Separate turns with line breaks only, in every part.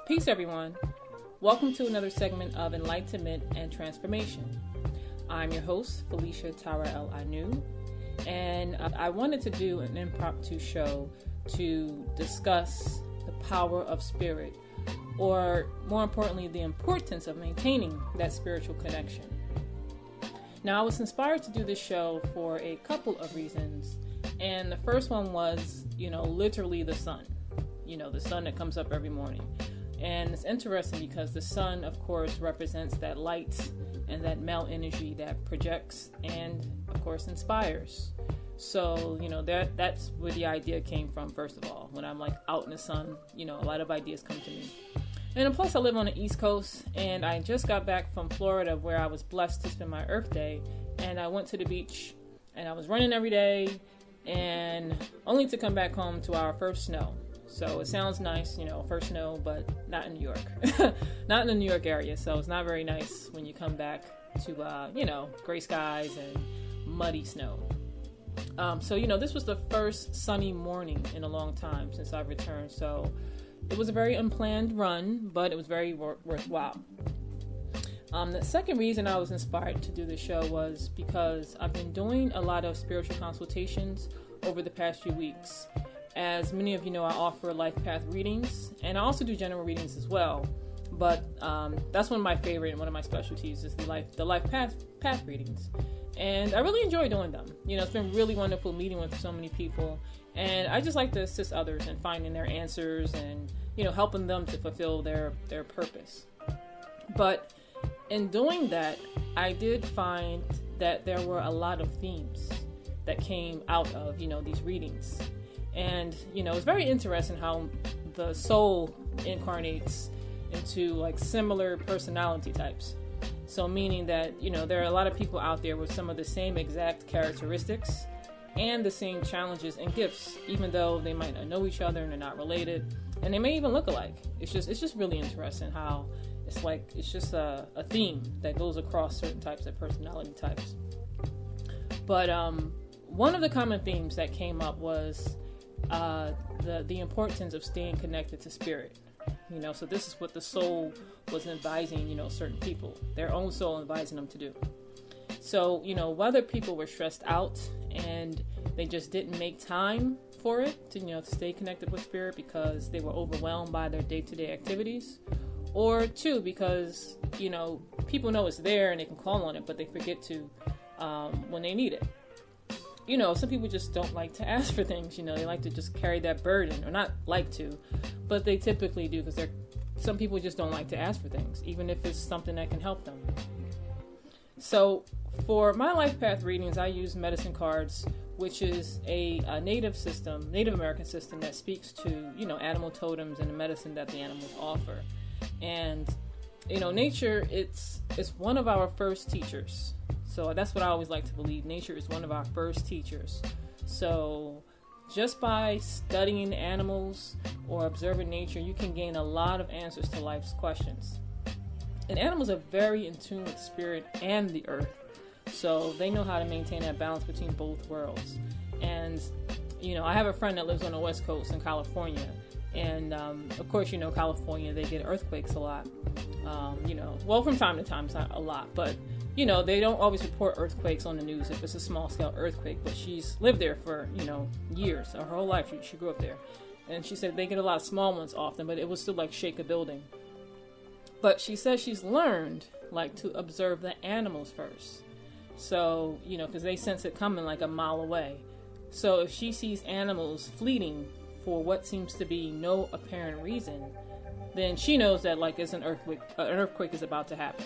Peace, everyone. Welcome to another segment of Enlightenment and Transformation. I'm your host, Phylecia Tarael-ANU, and I wanted to do an impromptu show to discuss the power of spirit, or more importantly, the importance of maintaining that spiritual connection. Now, I was inspired to do this show for a couple of reasons, and the first one was, literally the sun, the sun that comes up every morning. And it's interesting because the sun, of course, represents that light and that male energy that projects and, of course, inspires. So, that's where the idea came from, first of all. When I'm out in the sun, a lot of ideas come to me. And plus, I live on the East Coast, and I just got back from Florida where I was blessed to spend my Earth Day. And I went to the beach, and I was running every day, and only to come back home to our first snow. So it sounds nice, first snow, but not in New York. Not in the New York area. So it's not very nice when you come back to, gray skies and muddy snow. This was the first sunny morning in a long time since I've returned. So it was a very unplanned run, but it was very worthwhile. The second reason I was inspired to do the show was because I've been doing a lot of spiritual consultations over the past few weeks. As many of you know, I offer life path readings, and I also do general readings as well. But that's one of my favorite and one of my specialties is the life path readings, and I really enjoy doing them. It's been really wonderful meeting with so many people, and I just like to assist others in finding their answers and helping them to fulfill their purpose. But in doing that, I did find that there were a lot of themes that came out of these readings. And, it's very interesting how the soul incarnates into similar personality types. So meaning that, there are a lot of people out there with some of the same exact characteristics and the same challenges and gifts, even though they might not know each other and they're not related, and they may even look alike. It's just really interesting how it's just a theme that goes across certain types of personality types. But one of the common themes that came up was the importance of staying connected to spirit. So this is what the soul was advising, certain people, their own soul advising them to do. So, whether people were stressed out and they just didn't make time for it to stay connected with spirit because they were overwhelmed by their day-to-day activities, or two, because, people know it's there and they can call on it, but they forget to when they need it. Some people just don't like to ask for things, they like to just carry that burden, or not like to, but they typically do, because some people just don't like to ask for things, even if it's something that can help them. So for my life path readings, I use medicine cards, which is a Native American system that speaks to, animal totems and the medicine that the animals offer. And, nature, it's one of our first teachers. So that's what I always like to believe. Nature is one of our first teachers. So just by studying animals or observing nature, you can gain a lot of answers to life's questions. And animals are very in tune with spirit and the earth. So they know how to maintain that balance between both worlds. And, I have a friend that lives on the West Coast in California. And, of course, California, they get earthquakes a lot. From time to time, it's not a lot, but they don't always report earthquakes on the news if it's a small-scale earthquake, but she's lived there for, years, her whole life. She grew up there. And she said they get a lot of small ones often, but it will still, shake a building. But she says she's learned, to observe the animals first. So, because they sense it coming a mile away. So if she sees animals fleeting for what seems to be no apparent reason, then she knows that, it's an earthquake is about to happen.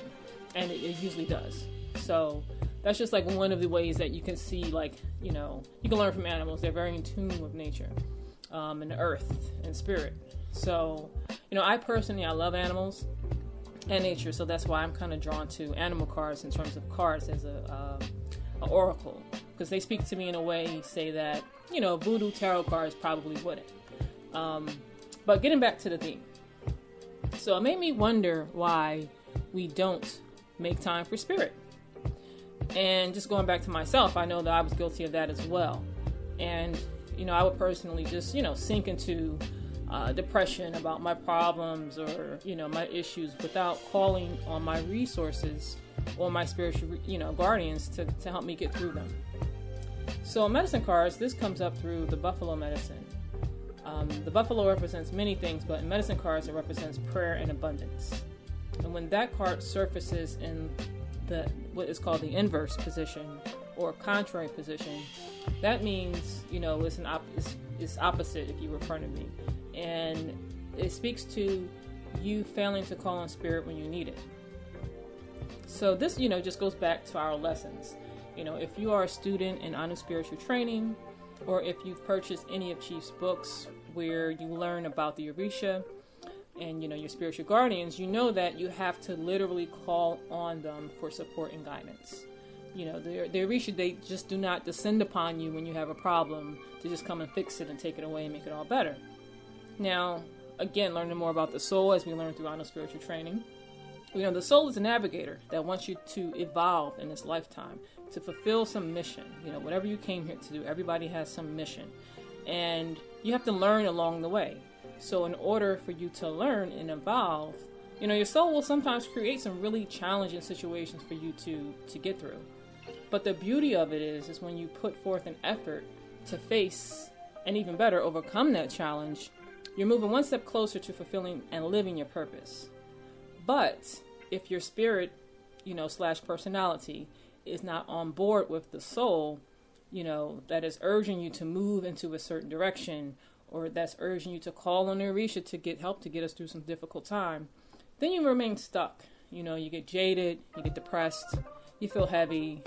And it usually does. So that's just one of the ways that you can see, you can learn from animals. They're very in tune with nature, and the earth and spirit. So, I personally, I love animals and nature. So that's why I'm kind of drawn to animal cards in terms of cards as a oracle, because they speak to me in a way, say that, voodoo tarot cards probably wouldn't. But getting back to the theme. So it made me wonder why we don't make time for spirit. And just going back to myself, I know that I was guilty of that as well. And, I would personally just, sink into depression, about my problems, or, my issues, without calling on my resources or my spiritual, guardians to help me get through them. So in medicine cards, this comes up through the buffalo medicine. The buffalo represents many things, but in medicine cards, it represents prayer and abundance. And when that card surfaces in what is called the inverse position or contrary position, that means, it's opposite if you were in front of me. And it speaks to you failing to call on spirit when you need it. So this, just goes back to our lessons. If you are a student in ANU spiritual training, or if you've purchased any of Chief's books where you learn about the Orisha and, your spiritual guardians, you know that you have to literally call on them for support and guidance. The Orisha, they just do not descend upon you when you have a problem to just come and fix it and take it away and make it all better. Now, again, learning more about the soul as we learn through ANU spiritual training. The soul is a navigator that wants you to evolve in this lifetime, to fulfill some mission. Whatever you came here to do, everybody has some mission. And you have to learn along the way. So in order for you to learn and evolve, your soul will sometimes create some really challenging situations for you to get through. But the beauty of it is when you put forth an effort to face, and even better, overcome that challenge, you're moving one step closer to fulfilling and living your purpose. But if your spirit, / personality is not on board with the soul, that is urging you to move into a certain direction, or that's urging you to call on the Orisha to get help to get us through some difficult time, then you remain stuck. You get jaded, you get depressed, you feel heavy,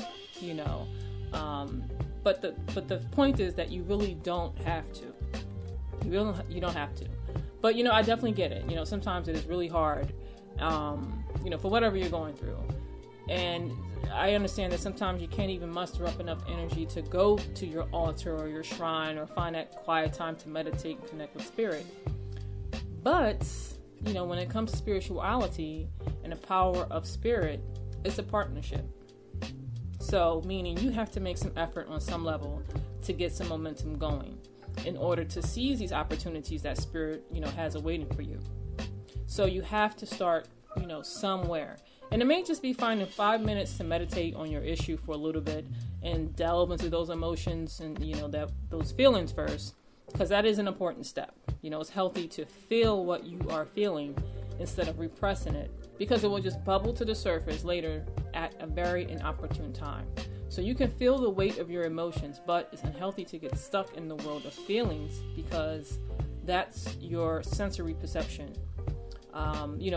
but the point is that you really don't have to. You don't have to. But, I definitely get it. Sometimes it is really hard, for whatever you're going through. And I understand that sometimes you can't even muster up enough energy to go to your altar or your shrine or find that quiet time to meditate and connect with spirit. But, when it comes to spirituality and the power of spirit, it's a partnership. So, meaning you have to make some effort on some level to get some momentum going in order to seize these opportunities that spirit, has awaiting for you. So you have to start, somewhere. And it may just be finding 5 minutes to meditate on your issue for a little bit and delve into those emotions and, those feelings first, because that is an important step. It's healthy to feel what you are feeling instead of repressing it, because it will just bubble to the surface later at a very inopportune time. So you can feel the weight of your emotions, but it's unhealthy to get stuck in the world of feelings, because that's your sensory perception.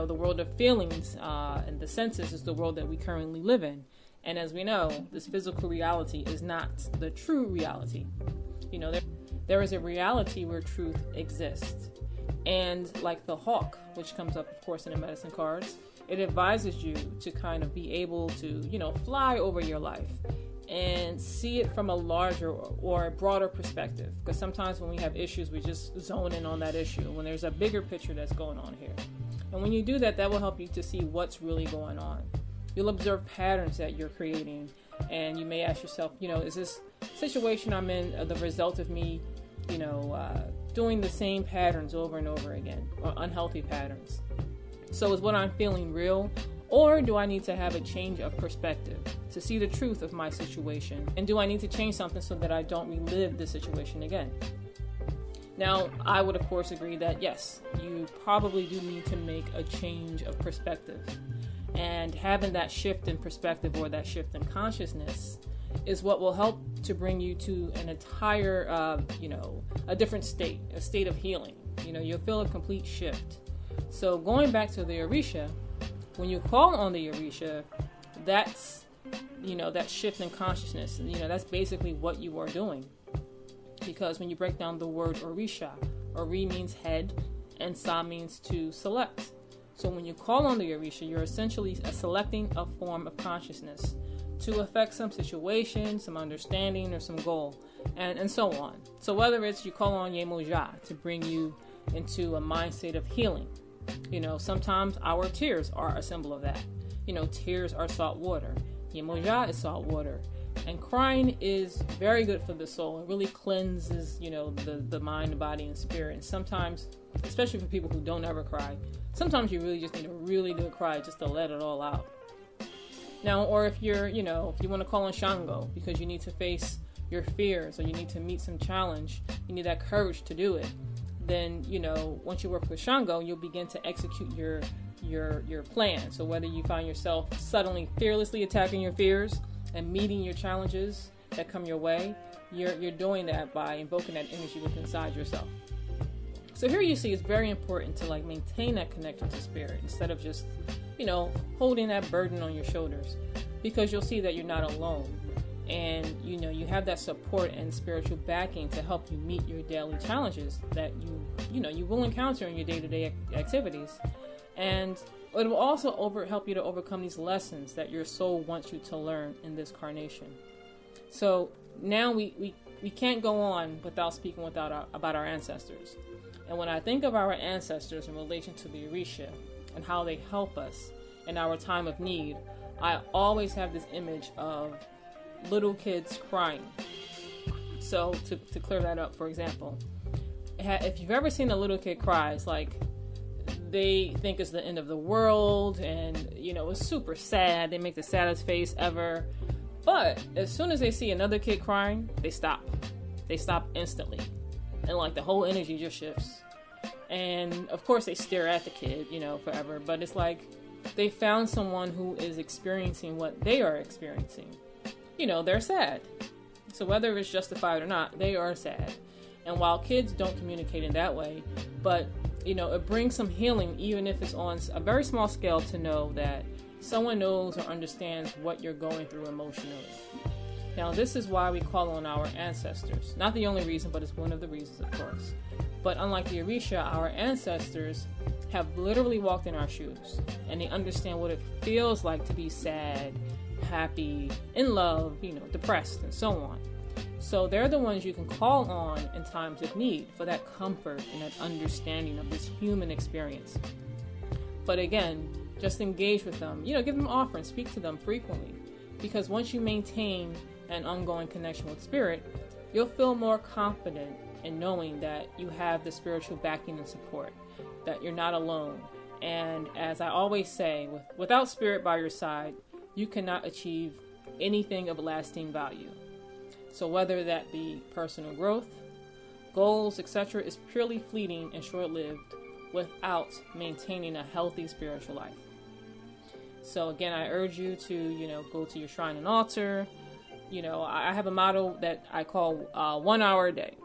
The world of feelings and the senses is the world that we currently live in. And as we know, this physical reality is not the true reality. There is a reality where truth exists. And like the hawk, which comes up, of course, in the medicine cards, it advises you to kind of be able to, fly over your life and see it from a larger or a broader perspective. Because sometimes when we have issues, we just zone in on that issue when there's a bigger picture that's going on here. And when you do that, that will help you to see what's really going on. You'll observe patterns that you're creating, and you may ask yourself, is this situation I'm in the result of me, doing the same patterns over and over again, or unhealthy patterns? So is what I'm feeling real, or do I need to have a change of perspective to see the truth of my situation? And do I need to change something so that I don't relive the situation again? Now, I would, of course, agree that, yes, you probably do need to make a change of perspective. And having that shift in perspective or that shift in consciousness is what will help to bring you to an entire, a different state, a state of healing. You'll feel a complete shift. So going back to the Orisha, when you call on the Orisha, that's, that shift in consciousness. And, that's basically what you are doing. Because when you break down the word Orisha, Ori means head and Sa means to select. So when you call on the Orisha, you're essentially selecting a form of consciousness to affect some situation, some understanding, or some goal, and so on. So whether it's you call on Yemoja to bring you into a mind state of healing, sometimes our tears are a symbol of that. Tears are salt water. Yemoja is salt water. And crying is very good for the soul. It really cleanses, the mind, the body, and spirit. And sometimes especially for people who don't ever cry. Sometimes you really just need a really good cry just to let it all out. Now, or if you're, if you want to call on Shango because you need to face your fears or you need to meet some challenge, you need that courage to do it, then, once you work with Shango, you'll begin to execute your plan. So whether you find yourself suddenly fearlessly attacking your fears and meeting your challenges that come your way, you're doing that by invoking that energy within inside yourself. So here you see it's very important to maintain that connection to spirit instead of just, holding that burden on your shoulders, because you'll see that you're not alone. And, you have that support and spiritual backing to help you meet your daily challenges that you will encounter in your day-to-day activities. And it will also help you to overcome these lessons that your soul wants you to learn in this carnation. So now we can't go on without speaking about our ancestors. And when I think of our ancestors in relation to the Orisha and how they help us in our time of need, I always have this image of little kids crying. So to clear that up, for example, if you've ever seen a little kid cry, it's like they think it's the end of the world and, it's super sad. They make the saddest face ever. But as soon as they see another kid crying, they stop. They stop instantly. And the whole energy just shifts. And of course they stare at the kid, forever. But it's like they found someone who is experiencing what they are experiencing. They're sad. So whether it's justified or not, they are sad. And while kids don't communicate in that way, but, it brings some healing, even if it's on a very small scale, to know that someone knows or understands what you're going through emotionally. Now, this is why we call on our ancestors. Not the only reason, but it's one of the reasons, of course. But unlike the Orisha, our ancestors have literally walked in our shoes, and they understand what it feels like to be sad, happy, in love, depressed, and so on. So they're the ones you can call on in times of need for that comfort and that understanding of this human experience. But again, just engage with them, give them offerings, speak to them frequently, because once you maintain an ongoing connection with spirit, you'll feel more confident in knowing that you have the spiritual backing and support, that you're not alone. And as I always say, without spirit by your side, you cannot achieve anything of lasting value. So whether that be personal growth, goals, etc., is purely fleeting and short-lived without maintaining a healthy spiritual life. So again, I urge you to, go to your shrine and altar. I have a motto that I call 1 hour a day.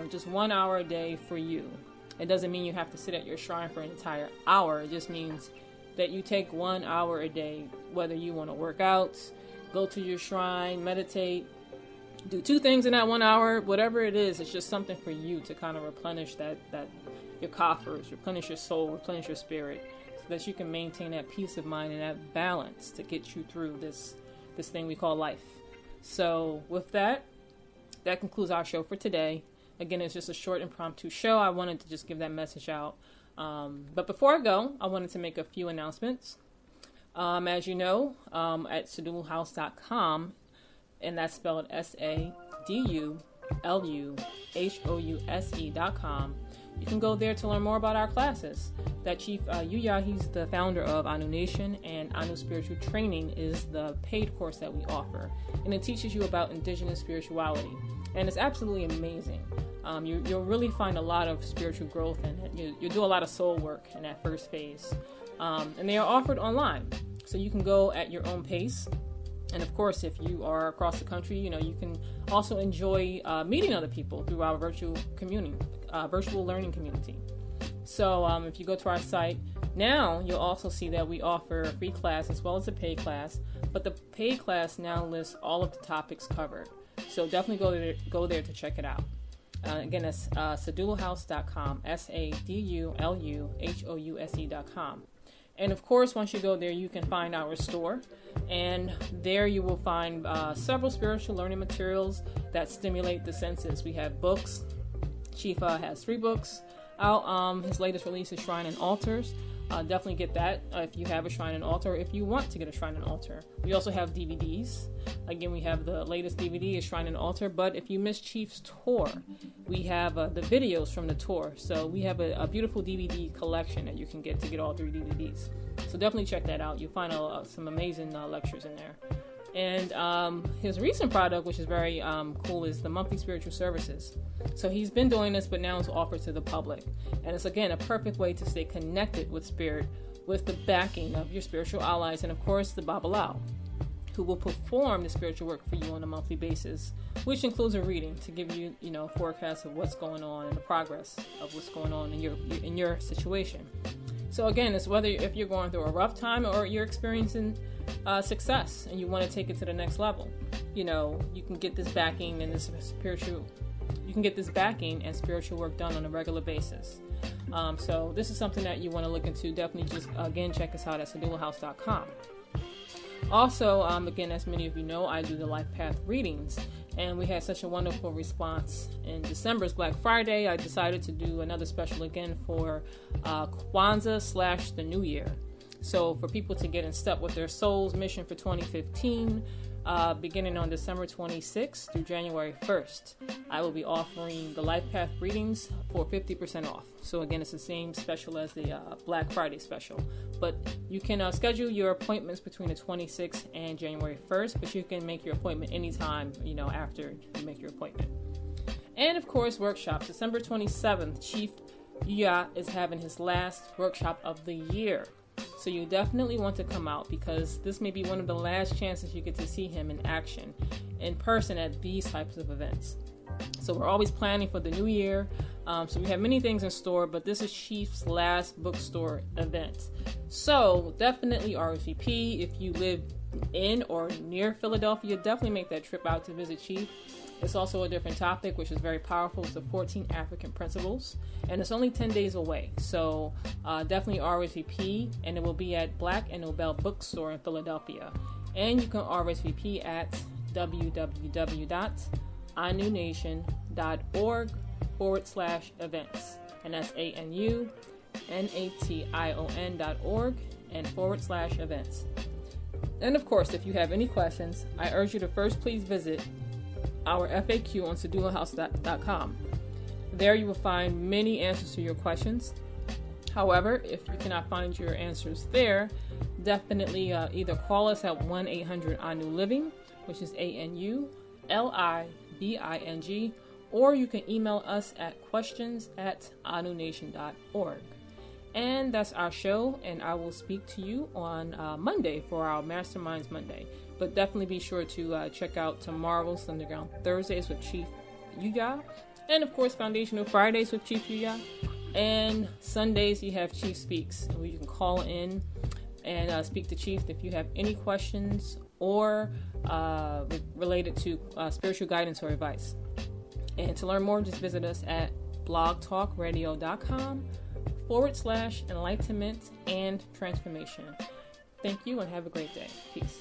Just 1 hour a day for you. It doesn't mean you have to sit at your shrine for an entire hour. It just means that you take 1 hour a day, whether you want to work out, go to your shrine, meditate, do 2 things in that 1 hour, whatever it is. It's just something for you to kind of replenish that your coffers, replenish your soul, replenish your spirit, so that you can maintain that peace of mind and that balance to get you through this thing we call life. So with that concludes our show for today. Again, it's just a short impromptu show. I wanted to just give that message out. But before I go, I wanted to make a few announcements. As you know, at sedulhouse.com, and that's spelled SADULUHOUSE.com. You can go there to learn more about our classes. That Chief Yuya, he's the founder of ANU Nation, and ANU Spiritual Training is the paid course that we offer. And it teaches you about indigenous spirituality. And it's absolutely amazing. You'll really find a lot of spiritual growth in it. You'll do a lot of soul work in that first phase. And they are offered online. So you can go at your own pace. And of course, if you are across the country, you can also enjoy meeting other people through our virtual learning community. So if you go to our site now, you'll also see that we offer a free class as well as a paid class. But the paid class now lists all of the topics covered. So definitely go there to check it out. Again, that's sedulhouse.com, SADULUHOUSE.com. And of course, once you go there, you can find our store. And there you will find several spiritual learning materials that stimulate the senses. We have books. Chief has 3 books out. His latest release is Shrine and Altars. definitely get that if you have a shrine and altar, or if you want to get a shrine and altar. We also have DVDs. Again, we have the latest DVD is Shrine and Altar, but if you missed Chief's tour, we have the videos from the tour. So we have a beautiful DVD collection that you can get to get all 3 DVDs. So definitely check that out. You'll find some amazing lectures in there. And his recent product, which is very cool, is the monthly spiritual services. So he's been doing this, but now it's offered to the public. And it's, again, a perfect way to stay connected with spirit, with the backing of your spiritual allies, and of course the Babalao, who will perform the spiritual work for you on a monthly basis, which includes a reading to give you, a forecast of what's going on and the progress of what's going on in your situation. So again, it's whether if you're going through a rough time or you're experiencing success and you want to take it to the next level. You can get this backing and spiritual work done on a regular basis. So this is something that you want to look into. Definitely just, again, check us out at sedulahouse.com. Also, again, as many of you know, I do the Life Path readings, and we had such a wonderful response. In December's Black Friday, I decided to do another special again for Kwanzaa / the New Year. So for people to get in step with their soul's mission for 2015, beginning on December 26th through January 1st, I will be offering the Life Path readings for 50% off. So again, it's the same special as the Black Friday special. But you can schedule your appointments between the 26th and January 1st, but you can make your appointment anytime, after you make your appointment. And of course, workshops. December 27th, Chief Yuya is having his last workshop of the year. So you definitely want to come out, because this may be one of the last chances you get to see him in action, in person at these types of events. So we're always planning for the new year. So we have many things in store, but this is Chief's last bookstore event. So definitely RSVP. If you live in or near Philadelphia, definitely make that trip out to visit Chief. It's also a different topic, which is very powerful. It's the 14 African Principles, and it's only 10 days away. So definitely RSVP, and it will be at Black and Nobel Bookstore in Philadelphia. And you can RSVP at www.anunation.org/events. And that's ANUNATION.org and /events. And of course, if you have any questions, I urge you to first please visit our FAQ on sedulahouse.com. There you will find many answers to your questions. However, if you cannot find your answers there, definitely either call us at 1-800-ANU-LIVING, which is ANULIVING, or you can email us at questions@anunation.org. And that's our show, and I will speak to you on Monday for our Masterminds Monday. But definitely be sure to check out tomorrow's Underground Thursdays with Chief Yuya, and of course Foundational Fridays with Chief Yuya. And Sundays you have Chief Speaks, where you can call in and speak to Chief if you have any questions or related to spiritual guidance or advice. And to learn more, just visit us at blogtalkradio.com/Enlightenment and Transformation. Thank you and have a great day. Peace.